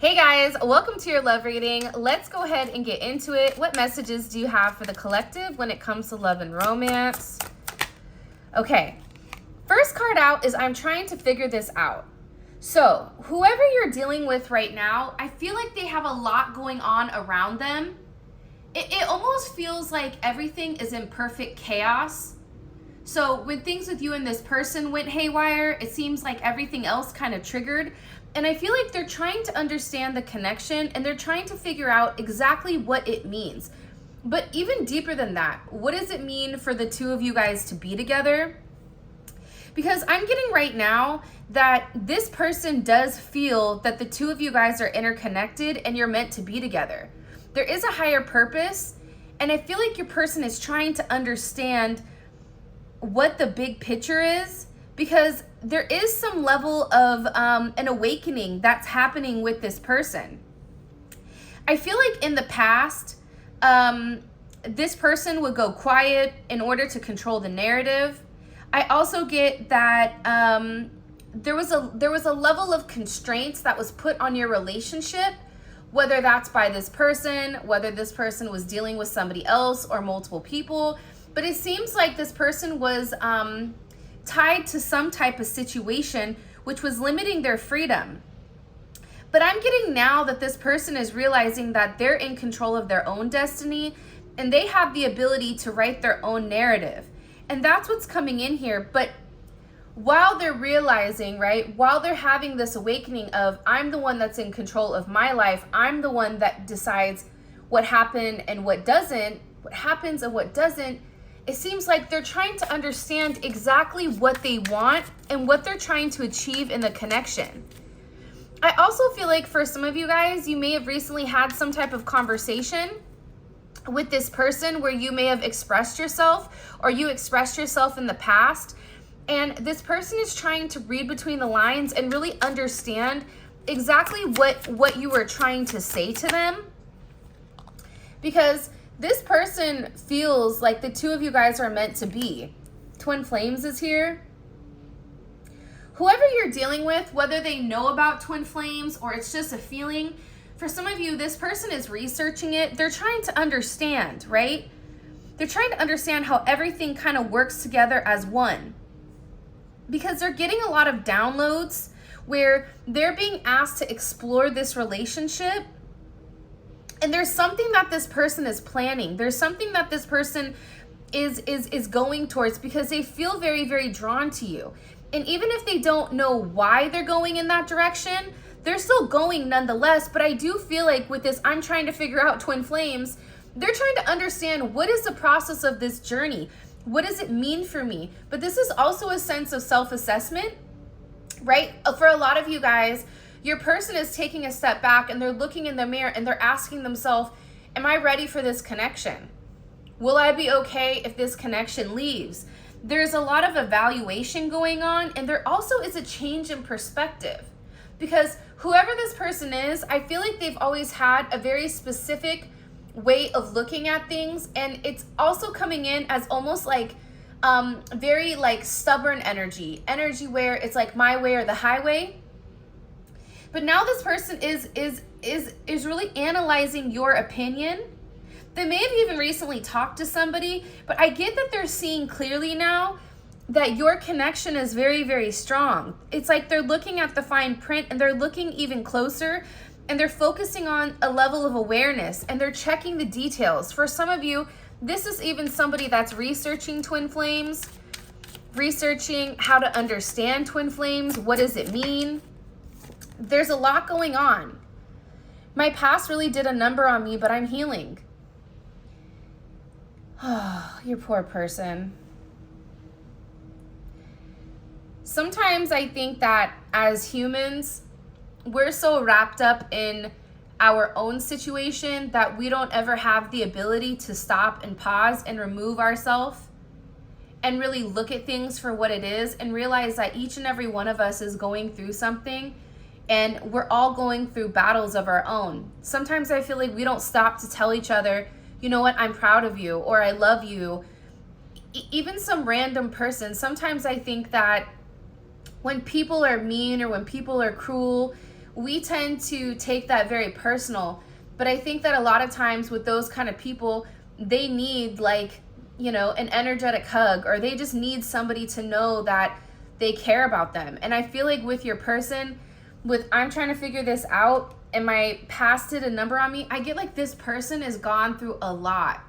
Hey guys, welcome to your love reading. Let's go ahead and get into it. What messages do you have for the collective when it comes to love and romance? Okay, first card out is I'm trying to figure this out. So whoever you're dealing with right now, I feel like they have a lot going on around them. It almost feels like everything is in perfect chaos. So when things with you and this person went haywire, it seems like everything else kind of triggered. And I feel like they're trying to understand the connection and they're trying to figure out exactly what it means. But even deeper than that, what does it mean for the two of you guys to be together? Because I'm getting right now that this person does feel that the two of you guys are interconnected and you're meant to be together. There is a higher purpose, and I feel like your person is trying to understand what the big picture is, because there is some level of an awakening that's happening with this person. I feel like in the past, this person would go quiet in order to control the narrative. I also get that there was a level of constraints that was put on your relationship, whether that's by this person, whether this person was dealing with somebody else or multiple people. But it seems like this person was tied to some type of situation which was limiting their freedom. But I'm getting now that this person is realizing that they're in control of their own destiny and they have the ability to write their own narrative. And that's what's coming in here. But while they're realizing, right, while they're having this awakening of I'm the one that's in control of my life, I'm the one that decides what happened and what doesn't, what happens and what doesn't, it seems like they're trying to understand exactly what they want and what they're trying to achieve in the connection. I also feel like for some of you guys, you may have recently had some type of conversation with this person where you may have expressed yourself or you expressed yourself in the past. And this person is trying to read between the lines and really understand exactly what you were trying to say to them. Because this person feels like the two of you guys are meant to be. Twin Flames is here. Whoever you're dealing with, whether they know about Twin Flames or it's just a feeling, for some of you, this person is researching it. They're trying to understand, right? They're trying to understand how everything kind of works together as one. Because they're getting a lot of downloads where they're being asked to explore this relationship. And there's something that this person is planning. There's something that this person is going towards because they feel very, very drawn to you. And even if they don't know why they're going in that direction, they're still going nonetheless. But I do feel like with this, I'm trying to figure out Twin Flames, they're trying to understand what is the process of this journey? What does it mean for me? But this is also a sense of self-assessment, right? For a lot of you guys, your person is taking a step back and they're looking in the mirror and they're asking themselves, am I ready for this connection? Will I be okay if this connection leaves? There's a lot of evaluation going on, and there also is a change in perspective. Because whoever this person is, I feel like they've always had a very specific way of looking at things, and it's also coming in as almost like very like stubborn energy where it's like my way or the highway. But now this person is really analyzing your opinion. They may have even recently talked to somebody, but I get that they're seeing clearly now that your connection is very, very strong. It's like they're looking at the fine print and they're looking even closer and they're focusing on a level of awareness and they're checking the details. For some of you, this is even somebody that's researching Twin Flames, researching how to understand Twin Flames. What does it mean? There's a lot going on. My past really did a number on me, but I'm healing. Oh, you poor person. Sometimes I think that as humans, we're so wrapped up in our own situation that we don't ever have the ability to stop and pause and remove ourselves and really look at things for what it is and realize that each and every one of us is going through something. And we're all going through battles of our own. Sometimes I feel like we don't stop to tell each other, you know what, I'm proud of you, or I love you. Even some random person. Sometimes I think that when people are mean or when people are cruel, we tend to take that very personal. But I think that a lot of times with those kind of people, they need like, you know, an energetic hug, or they just need somebody to know that they care about them. And I feel like with your person, with I'm trying to figure this out and my past did a number on me, I get like this person has gone through a lot.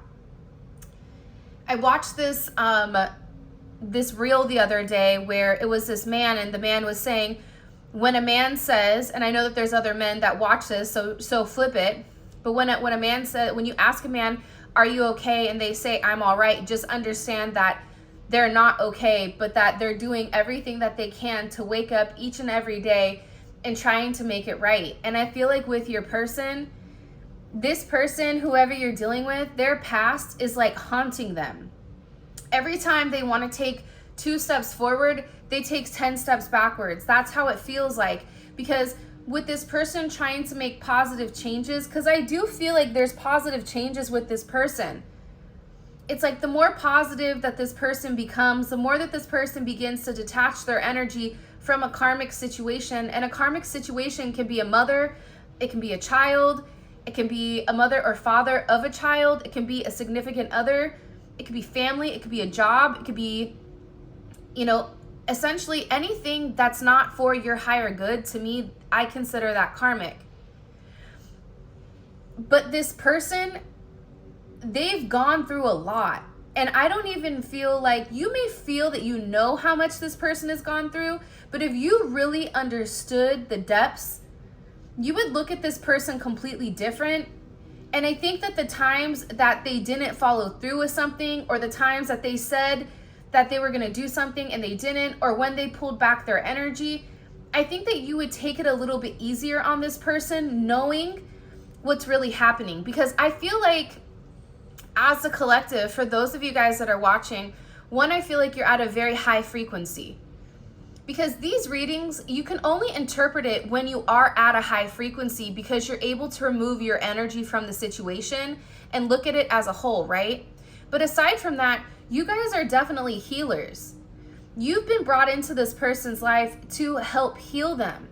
I watched this this reel the other day where it was this man, and the man was saying, when a man says, and I know that there's other men that watch this, so flip it, but when a man said, when you ask a man, are you okay? And they say, I'm all right, just understand that they're not okay, but that they're doing everything that they can to wake up each and every day and trying to make it right. And I feel like with your person, this person, whoever you're dealing with, their past is like haunting them. Every time they want to take 2 steps forward, they take 10 steps backwards. That's how it feels like. Because with this person trying to make positive changes, because I do feel like there's positive changes with this person. It's like the more positive that this person becomes, the more that this person begins to detach their energy from a karmic situation. And a karmic situation can be a mother, it can be a child, it can be a mother or father of a child, it can be a significant other, it could be family, it could be a job, it could be, you know, essentially anything that's not for your higher good. To me, I consider that karmic. But this person, they've gone through a lot. And I don't even feel like, you may feel that you know how much this person has gone through, but if you really understood the depths, you would look at this person completely different. And I think that the times that they didn't follow through with something, or the times that they said that they were going to do something and they didn't, or when they pulled back their energy, I think that you would take it a little bit easier on this person, knowing what's really happening. Because I feel like as a collective, for those of you guys that are watching, one, I feel like you're at a very high frequency. Because these readings, you can only interpret it when you are at a high frequency, because you're able to remove your energy from the situation and look at it as a whole, right? But aside from that, you guys are definitely healers. You've been brought into this person's life to help heal them.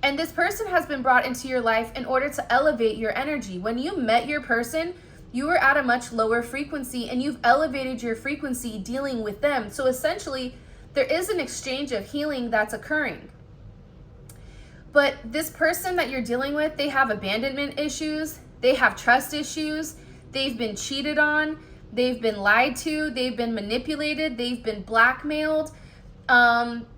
And this person has been brought into your life in order to elevate your energy. When you met your person, you were at a much lower frequency, and you've elevated your frequency dealing with them. So essentially, there is an exchange of healing that's occurring. But this person that you're dealing with, they have abandonment issues, they have trust issues, they've been cheated on, they've been lied to, they've been manipulated, they've been blackmailed.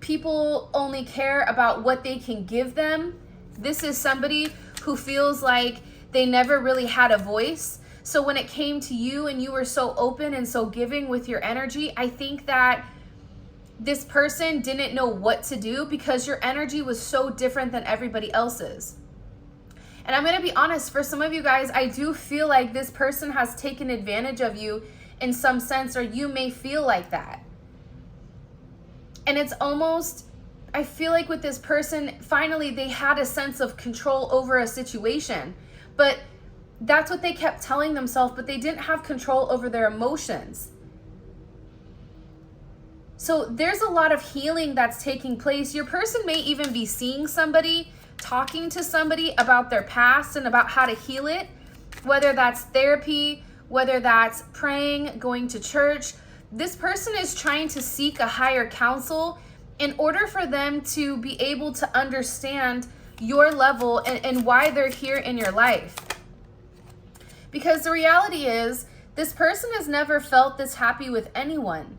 People only care about what they can give them. This is somebody who feels like they never really had a voice. So when it came to you and you were so open and so giving with your energy, I think that this person didn't know what to do because your energy was so different than everybody else's. And I'm going to be honest, for some of you guys, I do feel like this person has taken advantage of you in some sense, or you may feel like that. And it's almost, I feel like with this person, finally they had a sense of control over a situation. But that's what they kept telling themselves, but they didn't have control over their emotions. So there's a lot of healing that's taking place. Your person may even be seeing somebody, talking to somebody about their past and about how to heal it, whether that's therapy, whether that's praying, going to church. This person is trying to seek a higher counsel in order for them to be able to understand your level and why they're here in your life. Because the reality is, this person has never felt this happy with anyone.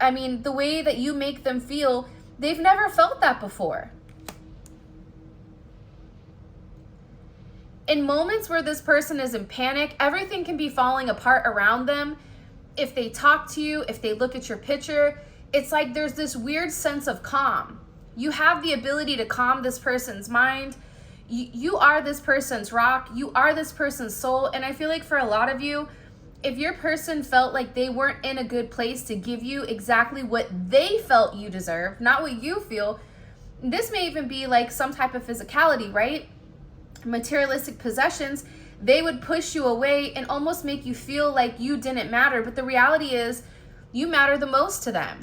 I mean, the way that you make them feel, they've never felt that before. In moments where this person is in panic, everything can be falling apart around them. If they talk to you, if they look at your picture, it's like there's this weird sense of calm. You have the ability to calm this person's mind. You are this person's rock. You are this person's soul. And I feel like for a lot of you, if your person felt like they weren't in a good place to give you exactly what they felt you deserve, not what you feel, this may even be like some type of physicality, right? Materialistic possessions, they would push you away and almost make you feel like you didn't matter. But the reality is, you matter the most to them.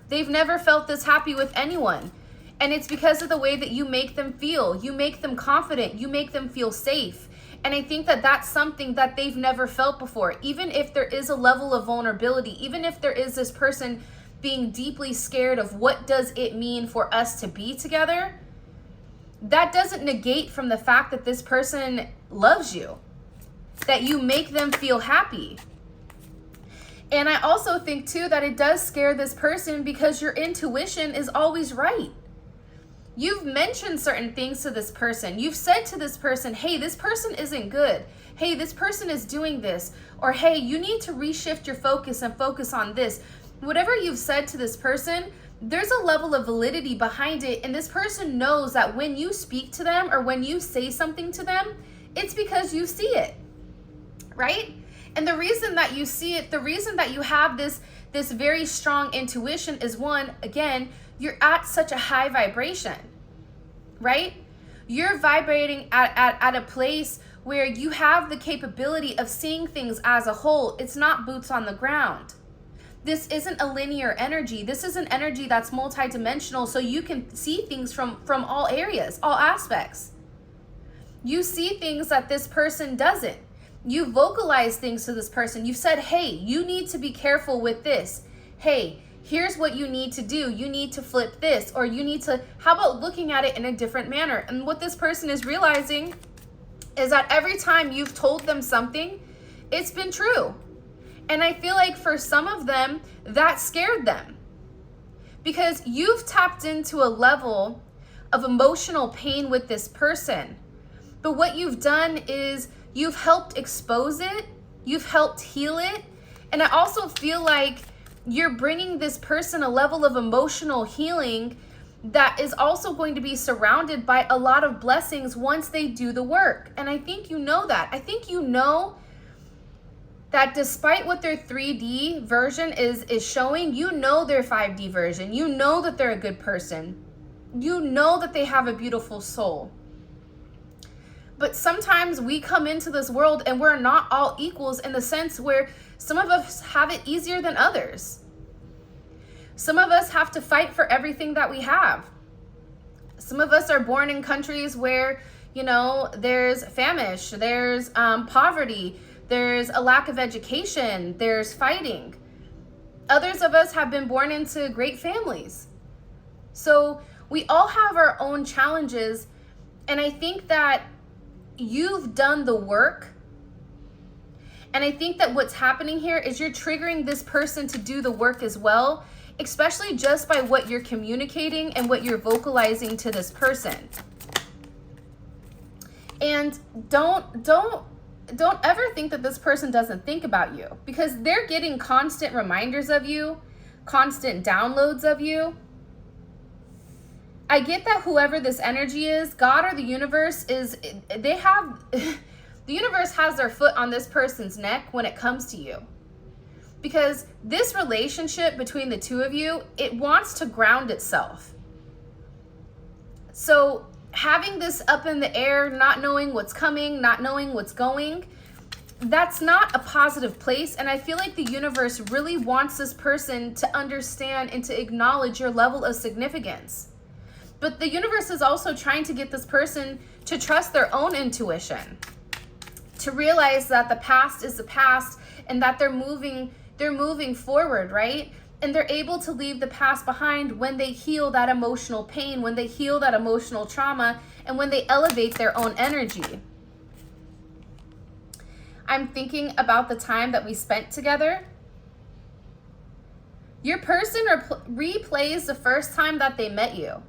They've never felt this happy with anyone. And it's because of the way that you make them feel. You make them confident. You make them feel safe. And I think that that's something that they've never felt before. Even if there is a level of vulnerability, even if there is this person being deeply scared of what does it mean for us to be together, that doesn't negate from the fact that this person loves you, that you make them feel happy. And I also think too that it does scare this person because your intuition is always right. You've mentioned certain things to this person. You've said to this person, hey, this person isn't good. Hey, this person is doing this. Or hey, you need to reshift your focus and focus on this. Whatever you've said to this person, there's a level of validity behind it. And this person knows that when you speak to them or when you say something to them, it's because you see it, right? And the reason that you see it, the reason that you have this very strong intuition is, one, again, you're at such a high vibration, right? You're vibrating at a place where you have the capability of seeing things as a whole. It's not boots on the ground. This isn't a linear energy. This is an energy that's multidimensional, so you can see things from all areas, all aspects. You see things that this person doesn't. You vocalize things to this person. You've said, hey, you need to be careful with this. Hey, here's what you need to do. You need to flip this, or you need to, how about looking at it in a different manner? And what this person is realizing is that every time you've told them something, it's been true. And I feel like for some of them, that scared them because you've tapped into a level of emotional pain with this person. But what you've done is you've helped expose it. You've helped heal it. And I also feel like you're bringing this person a level of emotional healing that is also going to be surrounded by a lot of blessings once they do the work. And I think you know that. I think you know that despite what their 3D version is showing, you know their 5D version. You know that they're a good person. You know that they have a beautiful soul. But sometimes we come into this world and we're not all equals in the sense where some of us have it easier than others. Some of us have to fight for everything that we have. Some of us are born in countries where, you know, there's famish, there's poverty, there's a lack of education, there's fighting. Others of us have been born into great families. So we all have our own challenges. And I think that you've done the work. And I think that what's happening here is you're triggering this person to do the work as well, especially just by what you're communicating and what you're vocalizing to this person. And don't ever think that this person doesn't think about you, because they're getting constant reminders of you, constant downloads of you. I get that whoever this energy is, God or the universe, the universe has their foot on this person's neck when it comes to you. Because this relationship between the two of you, it wants to ground itself. So having this up in the air, not knowing what's coming, not knowing what's going, that's not a positive place. And I feel like the universe really wants this person to understand and to acknowledge your level of significance. But the universe is also trying to get this person to trust their own intuition, to realize that the past is the past and that they're moving forward, right? And they're able to leave the past behind when they heal that emotional pain, when they heal that emotional trauma, and when they elevate their own energy. I'm thinking about the time that we spent together. Your person replays the first time that they met you.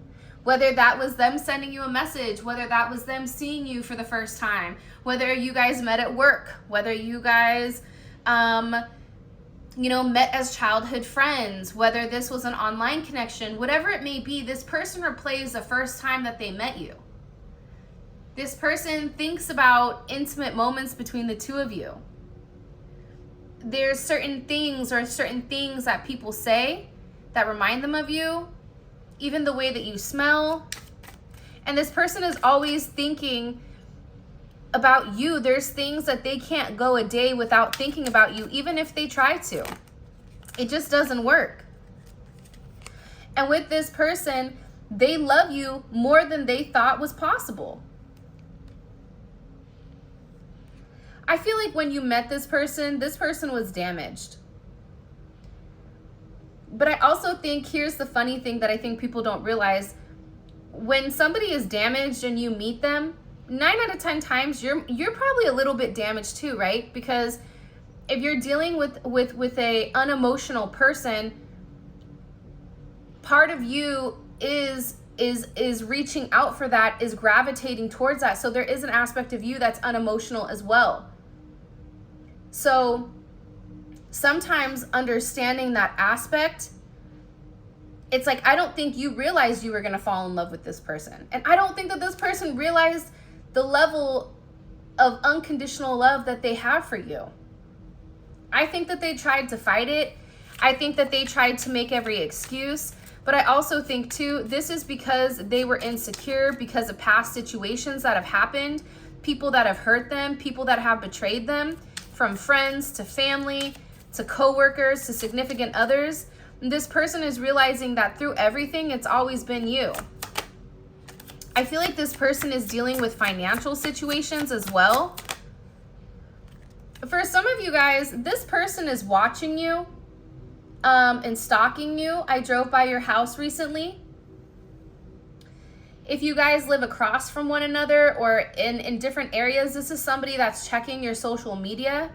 Whether that was them sending you a message, whether that was them seeing you for the first time, whether you guys met at work, whether you guys, met as childhood friends, whether this was an online connection, whatever it may be, this person replays the first time that they met you. This person thinks about intimate moments between the two of you. There's certain things that people say that remind them of you. Even the way that you smell. And this person is always thinking about you. There's things that they can't go a day without thinking about you, even if they try to. It just doesn't work. And with this person, They love you more than they thought was possible. I feel like when you met this person was damaged. But I also think, here's the funny thing that I think people don't realize. When somebody is damaged and you meet them, 9 out of 10 times, you're probably a little bit damaged too, right? Because if you're dealing with a unemotional person, part of you is reaching out for that, is gravitating towards that. So there is an aspect of you that's unemotional as well. So sometimes understanding that aspect, it's like, I don't think you realized you were going to fall in love with this person. And I don't think that this person realized the level of unconditional love that they have for you. I think that they tried to fight it. I think that they tried to make every excuse. But I also think too, this is because they were insecure because of past situations that have happened, people that have hurt them, people that have betrayed them, from friends to family to coworkers to significant others. This person is realizing that through everything, it's always been you. I feel like this person is dealing with financial situations as well. For some of you guys, this person is watching you and stalking you. I drove by your house recently. If you guys live across from one another or in different areas, this is somebody that's checking your social media.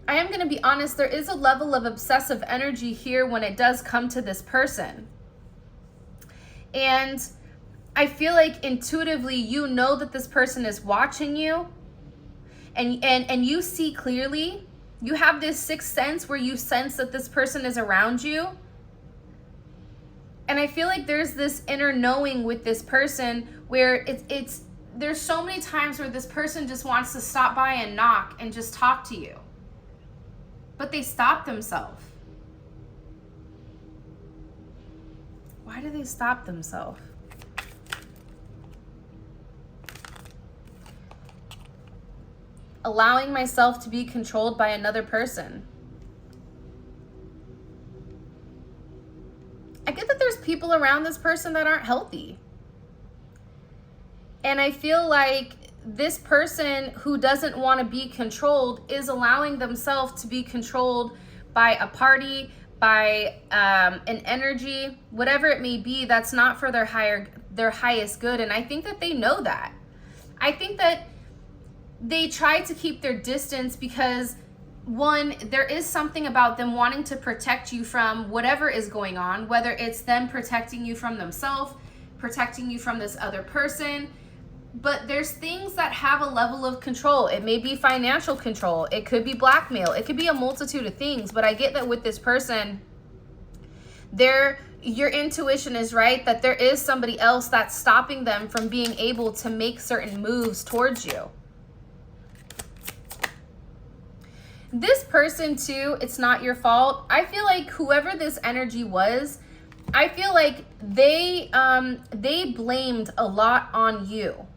I am going to be honest, there is a level of obsessive energy here when it does come to this person. And I feel like intuitively you know that this person is watching you and you see clearly. You have this sixth sense where you sense that this person is around you. And I feel like there's this inner knowing with this person where there's so many times where this person just wants to stop by and knock and just talk to you. But they stop themselves. Why do they stop themselves? Allowing myself to be controlled by another person. I get that there's people around this person that aren't healthy. And I feel like this person who doesn't want to be controlled is allowing themselves to be controlled by a party, by an energy, whatever it may be, that's not for their highest good. And I think that they know that. I think that they try to keep their distance because, one, there is something about them wanting to protect you from whatever is going on, whether it's them protecting you from themselves, protecting you from this other person. But there's things that have a level of control. It may be financial control. It could be blackmail. It could be a multitude of things. But I get that with this person, your intuition is right that there is somebody else that's stopping them from being able to make certain moves towards you. This person too, it's not your fault. I feel like whoever this energy was, I feel like they blamed a lot on you.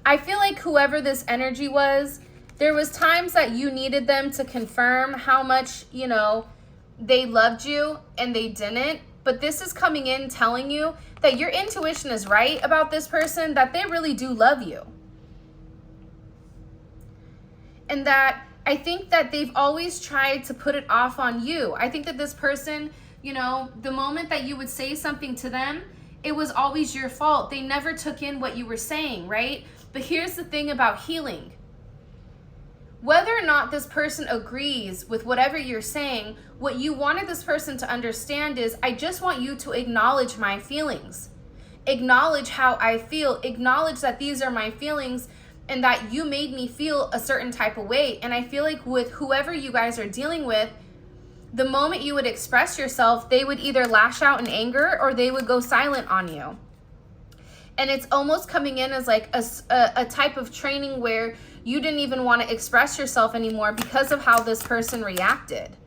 I feel like whoever this energy was, there was times that you needed them to confirm how much, they loved you and they didn't. But this is coming in telling you that your intuition is right about this person, that they really do love you. And that I think that they've always tried to put it off on you. I think that this person, the moment that you would say something to them, it was always your fault. They never took in what you were saying, right? But here's the thing about healing. Whether or not this person agrees with whatever you're saying, what you wanted this person to understand is, I just want you to acknowledge my feelings. Acknowledge how I feel. Acknowledge that these are my feelings and that you made me feel a certain type of way. And I feel like with whoever you guys are dealing with, the moment you would express yourself, they would either lash out in anger or they would go silent on you. And it's almost coming in as like a type of training where you didn't even want to express yourself anymore because of how this person reacted.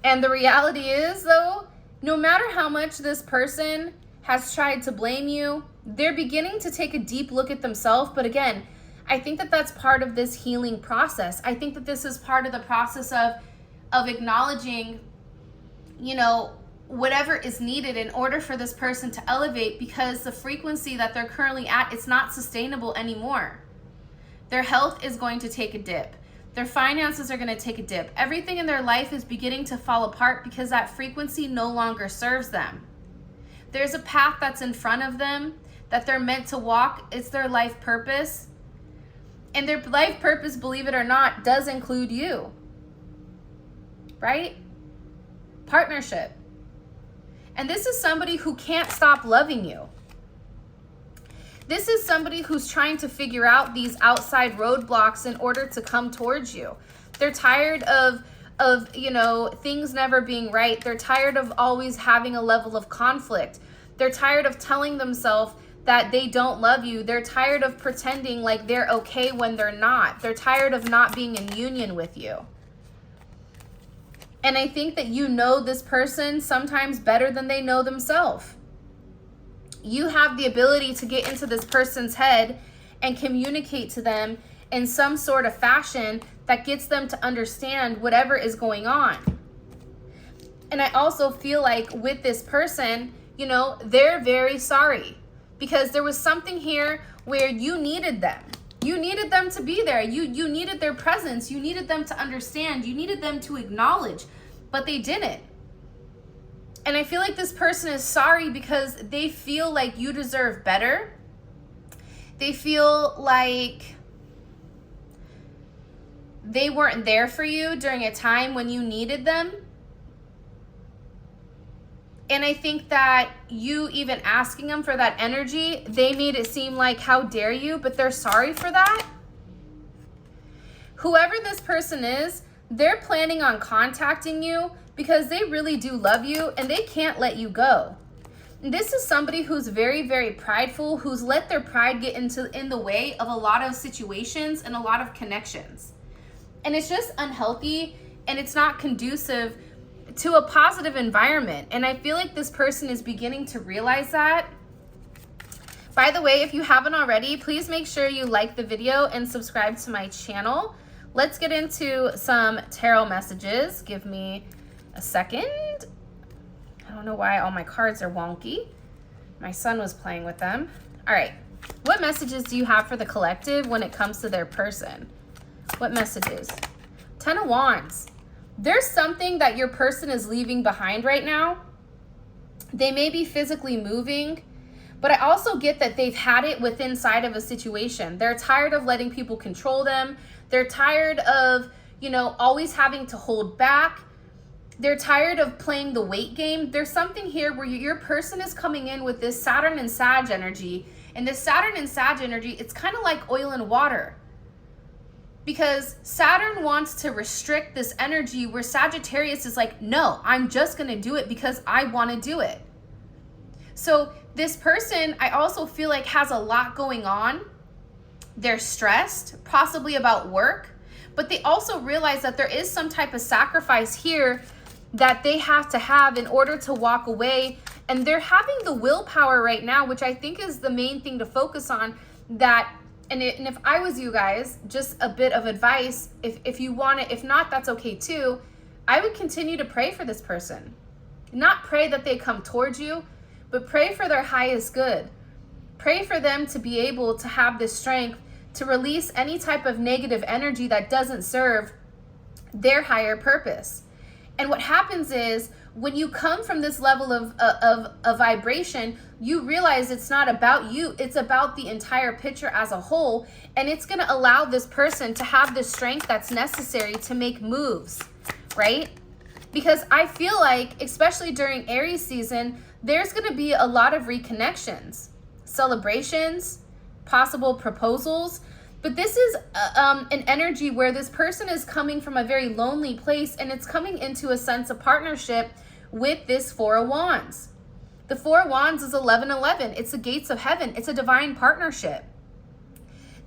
And the reality is, though, no matter how much this person has tried to blame you, they're beginning to take a deep look at themselves. But again, I think that that's part of this healing process. I think that this is part of the process of acknowledging you know, whatever is needed in order for this person to elevate, because the frequency that they're currently at, it's not sustainable anymore. Their health is going to take a dip. Their finances are going to take a dip. Everything in their life is beginning to fall apart because that frequency no longer serves them. There's a path that's in front of them that they're meant to walk. It's their life purpose. And their life purpose, believe it or not, does include you. Right? Partnership. And this is somebody who can't stop loving you. This is somebody who's trying to figure out these outside roadblocks in order to come towards you. They're tired of you know, things never being right. They're tired of always having a level of conflict. They're tired of telling themselves that they don't love you. They're tired of pretending like they're okay when they're not. They're tired of not being in union with you. And I think that you know this person sometimes better than they know themselves. You have the ability to get into this person's head and communicate to them in some sort of fashion that gets them to understand whatever is going on. And I also feel like with this person, you know, they're very sorry because there was something here where you needed them. You needed them to be there. You needed their presence. You needed them to understand. You needed them to acknowledge, but they didn't. And I feel like this person is sorry because they feel like you deserve better. They feel like they weren't there for you during a time when you needed them. And I think that you even asking them for that energy, they made it seem like, how dare you? But they're sorry for that. Whoever this person is, they're planning on contacting you because they really do love you and they can't let you go. This is somebody who's very, very prideful, who's let their pride get in the way of a lot of situations and a lot of connections. And it's just unhealthy and it's not conducive to a positive environment. And I feel like this person is beginning to realize that. By the way, if you haven't already, please make sure you like the video and subscribe to my channel. Let's get into some tarot messages. Give me a second. I don't know why all my cards are wonky. My son was playing with them. All right. What messages do you have for the collective when it comes to their person? What messages? 10 of Wands. There's something that your person is leaving behind right now. They may be physically moving, but I also get that they've had it within inside of a situation. They're tired of letting people control them. They're tired of, you know, always having to hold back. They're tired of playing the wait game. There's something here where your person is coming in with this Saturn and Sag energy. And this Saturn and Sag energy, it's kind of like oil and water. Because Saturn wants to restrict this energy where Sagittarius is like, no, I'm just going to do it because I want to do it. So this person, I also feel like has a lot going on. They're stressed, possibly about work, but they also realize that there is some type of sacrifice here that they have to have in order to walk away. And they're having the willpower right now, which I think is the main thing to focus on. That, and if I was you guys, just a bit of advice, if you want it, if not, that's okay too. I would continue to pray for this person. Not pray that they come towards you, but pray for their highest good. Pray for them to be able to have this strength to release any type of negative energy that doesn't serve their higher purpose. And what happens is when you come from this level of vibration, you realize it's not about you, it's about the entire picture as a whole. And it's going to allow this person to have the strength that's necessary to make moves, right? Because I feel like, especially during Aries season, there's going to be a lot of reconnections, celebrations, possible proposals. But this is an energy where this person is coming from a very lonely place, and it's coming into a sense of partnership with this Four of Wands. The Four of Wands is 1111. It's the gates of heaven. It's a divine partnership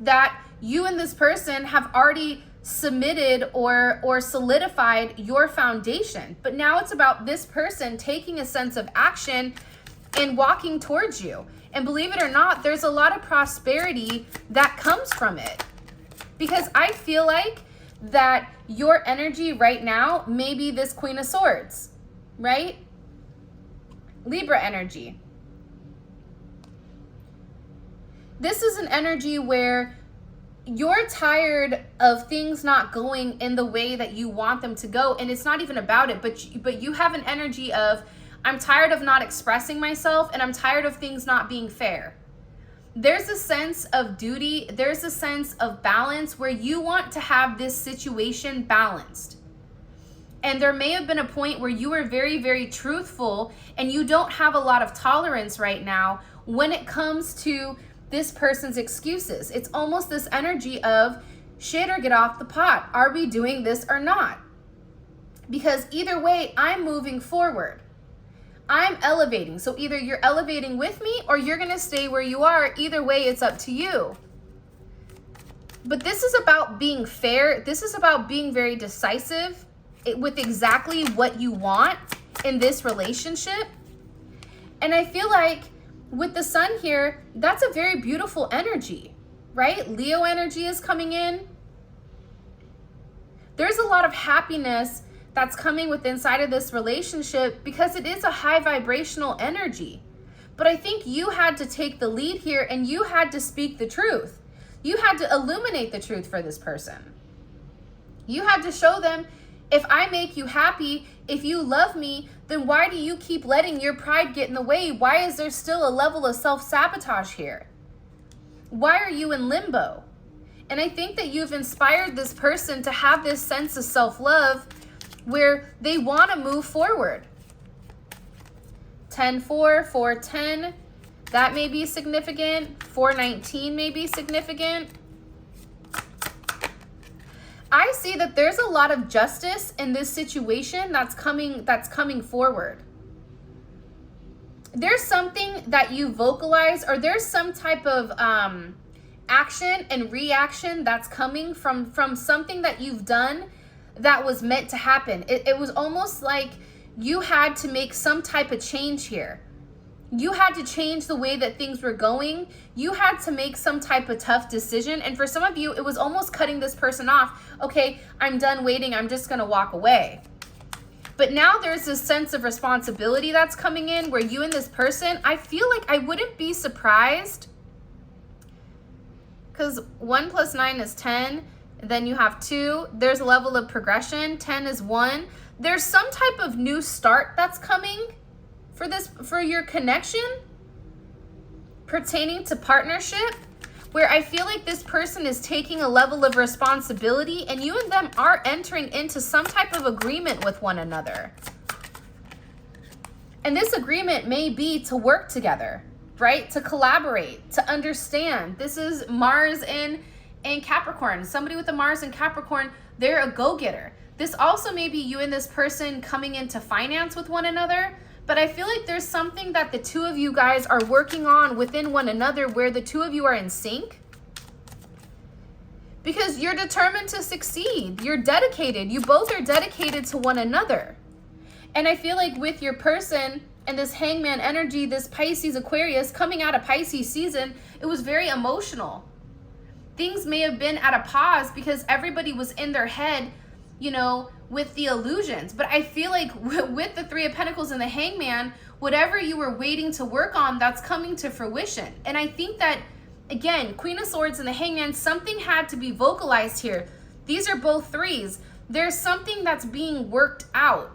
that you and this person have already submitted or solidified your foundation. But now it's about this person taking a sense of action and walking towards you. And believe it or not, there's a lot of prosperity that comes from it. Because I feel like that your energy right now may be this Queen of Swords. right? Libra energy. This is an energy where you're tired of things not going in the way that you want them to go, and it's not even about it, but you have an energy of, I'm tired of not expressing myself, and I'm tired of things not being fair. There's a sense of duty, there's a sense of balance where you want to have this situation balanced. And there may have been a point where you were very, very truthful, and you don't have a lot of tolerance right now when it comes to this person's excuses. It's almost this energy of shit or get off the pot. Are we doing this or not? Because either way, I'm moving forward. I'm elevating. So either you're elevating with me or you're going to stay where you are. Either way, it's up to you. But this is about being fair. This is about being very decisive with exactly what you want in this relationship. And I feel like with the sun here, that's a very beautiful energy, right? Leo energy is coming in. There's a lot of happiness that's coming with inside of this relationship because it is a high vibrational energy. But I think you had to take the lead here and you had to speak the truth. You had to illuminate the truth for this person. You had to show them, if I make you happy, if you love me, then why do you keep letting your pride get in the way? Why is there still a level of self-sabotage here? Why are you in limbo? And I think that you've inspired this person to have this sense of self-love where they want to move forward. 10-4, 4-10, that may be significant. 4-19 may be significant. I see that there's a lot of justice in this situation that's coming forward. There's something that you vocalize, or there's some type of action and reaction that's coming from something that you've done that was meant to happen. It was almost like you had to make some type of change here. You had to change the way that things were going. You had to make some type of tough decision. And for some of you, it was almost cutting this person off. Okay, I'm done waiting. I'm just going to walk away. But now there's this sense of responsibility that's coming in where you and this person, I feel like I wouldn't be surprised, because 1 + 9 is 10. Then you have 2. There's a level of progression. 10 is 1. There's some type of new start that's coming for your connection pertaining to partnership, where I feel like this person is taking a level of responsibility and you and them are entering into some type of agreement with one another. And this agreement may be to work together, right? To collaborate, to understand. This is Mars in Capricorn. Somebody with a Mars in Capricorn, they're a go-getter. This also may be you and this person coming into finance with one another. But I feel like there's something that the two of you guys are working on within one another where the two of you are in sync. Because you're determined to succeed. You're dedicated. You both are dedicated to one another. And I feel like with your person and this hangman energy, this Pisces Aquarius coming out of Pisces season, it was very emotional. Things may have been at a pause because everybody was in their head, you know, with the illusions. But I feel like with the 3 of Pentacles and the hangman, whatever you were waiting to work on, that's coming to fruition. And I think that, again, Queen of Swords and the hangman, something had to be vocalized here. These are both 3s. There's something that's being worked out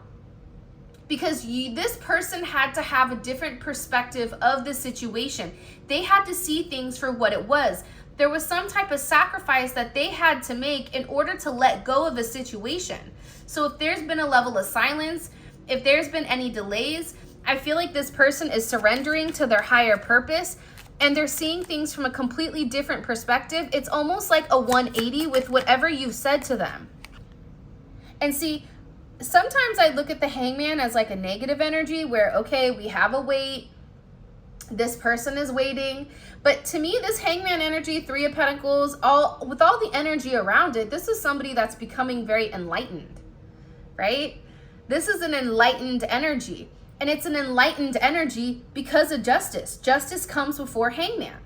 because this person had to have a different perspective of the situation. They had to see things for what it was. There was some type of sacrifice that they had to make in order to let go of a situation. So if there's been a level of silence, if there's been any delays, I feel like this person is surrendering to their higher purpose and they're seeing things from a completely different perspective. It's almost like a 180 with whatever you've said to them. And see, sometimes I look at the hangman as like a negative energy where, okay, we have a wait. This person is waiting. But to me, this hangman energy, 3 of Pentacles, with all the energy around it, this is somebody that's becoming very enlightened, right? This is an enlightened energy. And it's an enlightened energy because of justice. Justice comes before hangman.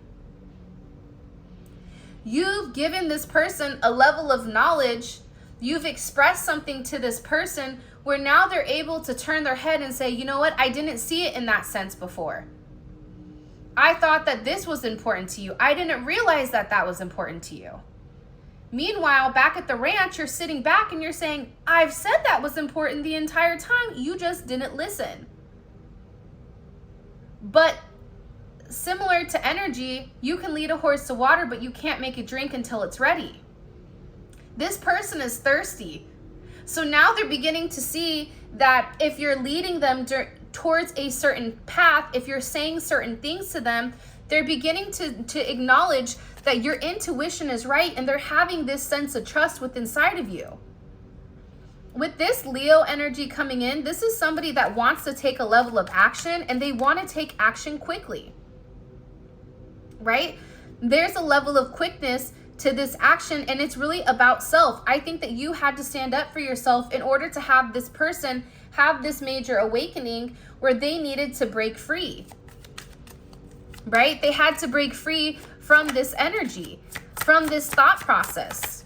You've given this person a level of knowledge. You've expressed something to this person where now they're able to turn their head and say, you know what, I didn't see it in that sense before. I thought that this was important to you. I didn't realize that that was important to you. Meanwhile, back at the ranch, you're sitting back and you're saying, I've said that was important the entire time. You just didn't listen. But similar to energy, you can lead a horse to water, but you can't make it drink until it's ready. This person is thirsty. So now they're beginning to see that if you're leading them towards a certain path, if you're saying certain things to them, they're beginning to acknowledge that your intuition is right, and they're having this sense of trust within inside of you. With this Leo energy coming in, this is somebody that wants to take a level of action, and they want to take action quickly, right? There's a level of quickness to this action, and it's really about self. I think that you had to stand up for yourself in order to have this person have this major awakening where they needed to break free, right? They had to break free from this energy, from this thought process,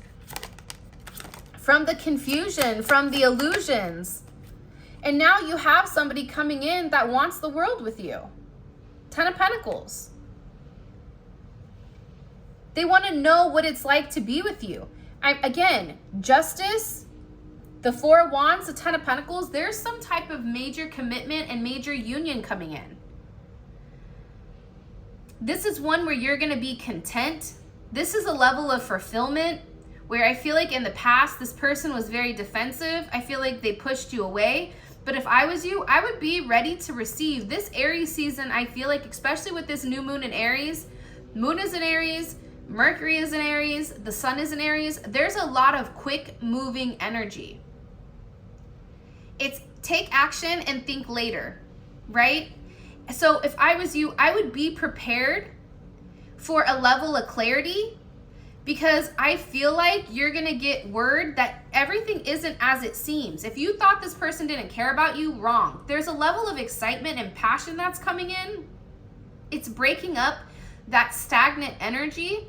from the confusion, from the illusions. And now you have somebody coming in that wants the world with you. 10 of Pentacles. They want to know what it's like to be with you. Again, justice, the 4 of Wands, the 10 of Pentacles, there's some type of major commitment and major union coming in. This is one where you're going to be content. This is a level of fulfillment where I feel like in the past, this person was very defensive. I feel like they pushed you away. But if I was you, I would be ready to receive. This Aries season, I feel like, especially with this new moon in Aries, moon is in Aries, Mercury is in Aries, the sun is in Aries, there's a lot of quick moving energy. It's take action and think later, right? So if I was you, I would be prepared for a level of clarity, because I feel like you're going to get word that everything isn't as it seems. If you thought this person didn't care about you, wrong. There's a level of excitement and passion that's coming in. It's breaking up that stagnant energy.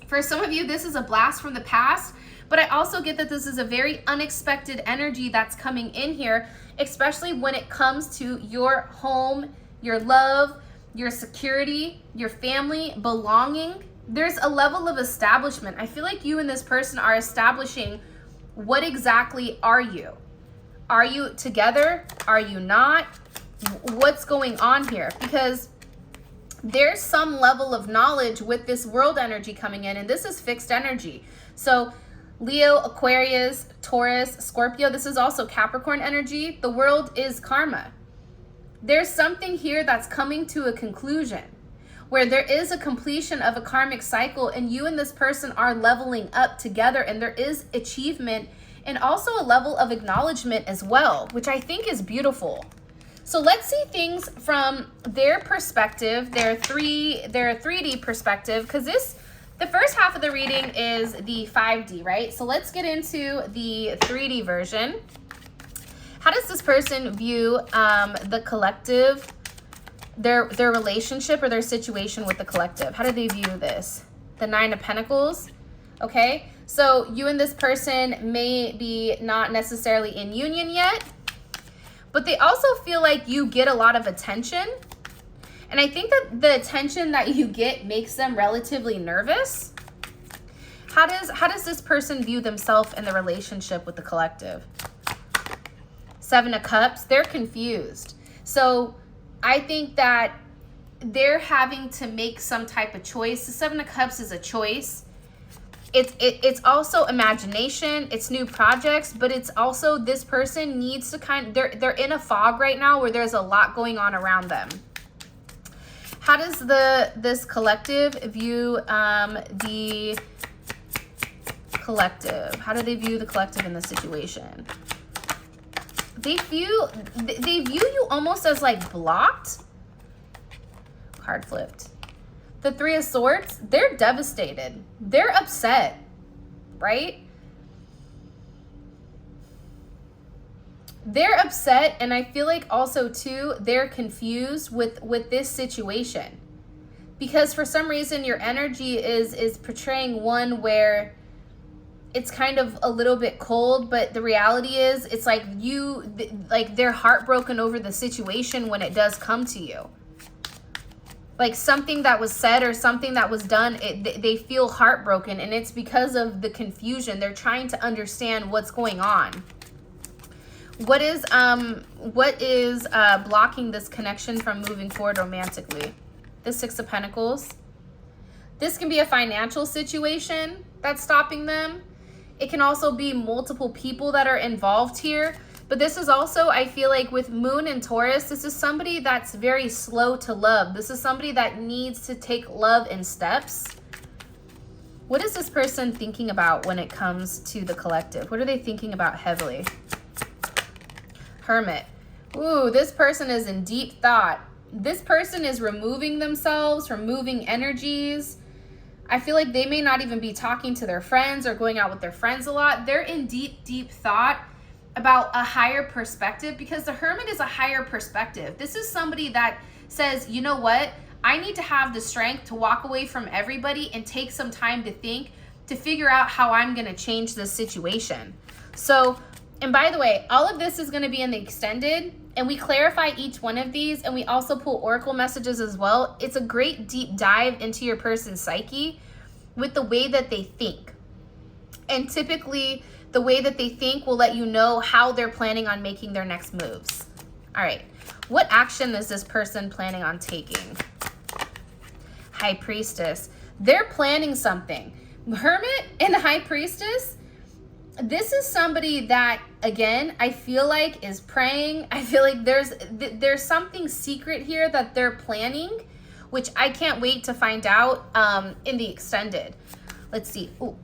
For some of you, this is a blast from the past, but I also get that this is a very unexpected energy that's coming in here, especially when it comes to your home, your love, your security, your family, belonging. There's a level of establishment. I feel like you and this person are establishing what exactly are you? Are you together? Are you not? What's going on here? Because there's some level of knowledge with this world energy coming in, and this is fixed energy. So Leo, Aquarius, Taurus, Scorpio, this is also Capricorn energy. The world is karma. There's something here that's coming to a conclusion where there is a completion of a karmic cycle, and you and this person are leveling up together, and there is achievement and also a level of acknowledgement as well, which I think is beautiful. So let's see things from their perspective, their 3D perspective, because the first half of the reading is the 5D, right? So let's get into the 3D version. How does this person view the collective, their relationship or their situation with the collective? How do they view this? The 9 of Pentacles, okay? So you and this person may be not necessarily in union yet, but they also feel like you get a lot of attention. And I think that the attention that you get makes them relatively nervous. How does this person view themselves in the relationship with the collective? 7 of Cups, they're confused. So I think that they're having to make some type of choice. The 7 of Cups is a choice. It's also imagination, it's new projects, but it's also this person needs to they're in a fog right now where there's a lot going on around them. How does this collective view the collective? How do they view the collective in this situation? They view you almost as like blocked. Card flipped. The 3 of Swords, they're devastated. They're upset, right? They're upset, and I feel like also too, they're confused with this situation. Because for some reason your energy is portraying one where it's kind of a little bit cold, but the reality is it's like like they're heartbroken over the situation when it does come to you. Like something that was said or something that was done, they feel heartbroken, and it's because of the confusion. They're trying to understand what's going on. What is blocking this connection from moving forward romantically? The Six of Pentacles. This can be a financial situation that's stopping them. It can also be multiple people that are involved here. But this is also, I feel like with Moon and Taurus, this is somebody that's very slow to love. This is somebody that needs to take love in steps. What is this person thinking about when it comes to the collective? What are they thinking about heavily? Hermit. Ooh, this person is in deep thought. This person is removing themselves, removing energies. I feel like they may not even be talking to their friends or going out with their friends a lot. They're in deep, deep thought about a higher perspective, because the Hermit is a higher perspective. This is somebody that says, you know what? I need to have the strength to walk away from everybody and take some time to think, to figure out how I'm going to change this situation. So, and by the way, all of this is going to be in the extended, and we clarify each one of these, and we also pull oracle messages as well. It's a great deep dive into your person's psyche with the way that they think. And typically, the way that they think will let you know how they're planning on making their next moves. All right, what action is this person planning on taking? High Priestess. They're planning something. Hermit and High Priestess, this is somebody that, again, I feel like is praying. I feel like there's something secret here that they're planning, which I can't wait to find out in the extended. Let's see. Ooh.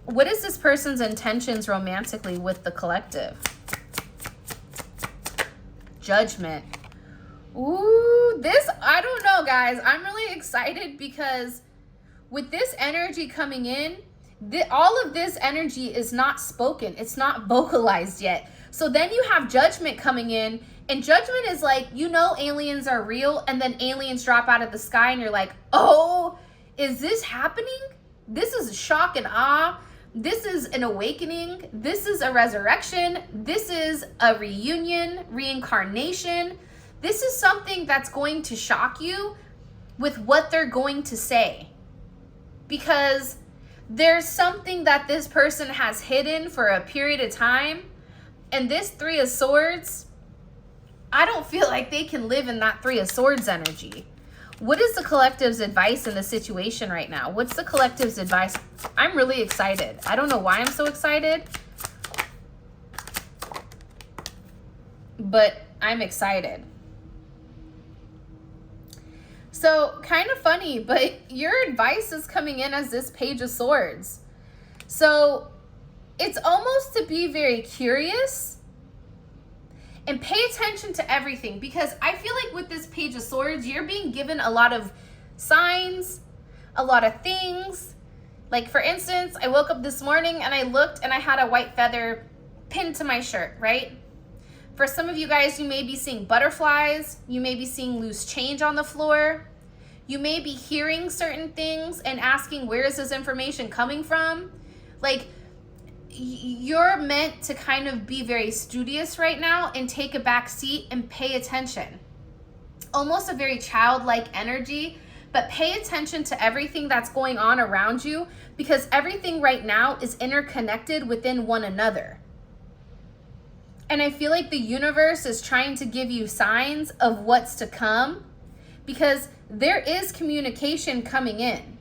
What is this person's intentions romantically with the collective? Judgment. Ooh, this, I don't know, guys. I'm really excited because with this energy coming in, all of this energy is not spoken. It's not vocalized yet. So then you have Judgment coming in, and Judgment is like, you know, aliens are real, and then aliens drop out of the sky, and you're like, oh, is this happening? This is shock and awe. This is an awakening. This is a resurrection. This is a reunion, reincarnation. This is something that's going to shock you with what they're going to say. Because there's something that this person has hidden for a period of time. And this Three of Swords, I don't feel like they can live in that Three of Swords energy. What is the collective's advice in the situation right now? What's the collective's advice? I'm really excited. I don't know why I'm so excited, but I'm excited. So kind of funny, but your advice is coming in as this Page of Swords. So it's almost to be very curious and pay attention to everything, because I feel like with this Page of Swords, you're being given a lot of signs, a lot of things. Like for instance, I woke up this morning and I looked and I had a white feather pinned to my shirt, right? For some of you guys, you may be seeing butterflies. You may be seeing loose change on the floor. You may be hearing certain things and asking, where is this information coming from? Like, you're meant to kind of be very studious right now and take a back seat and pay attention. Almost a very childlike energy, but pay attention to everything that's going on around you, because everything right now is interconnected within one another. And I feel like the universe is trying to give you signs of what's to come, because there is communication coming in.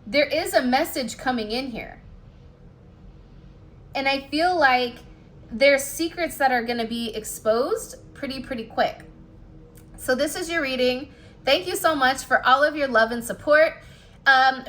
There is a message coming in here. And I feel like there's secrets that are going to be exposed pretty quick. So this is your reading. Thank you so much for all of your love and support.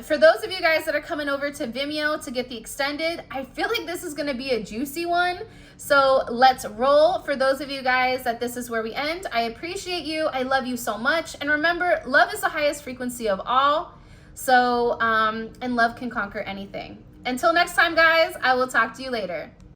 For those of you guys that are coming over to Vimeo to get the extended, I feel like this is going to be a juicy one. So let's roll. For those of you guys that this is where we end, I appreciate you. I love you so much. And remember, love is the highest frequency of all. So, and love can conquer anything. Until next time, guys, I will talk to you later.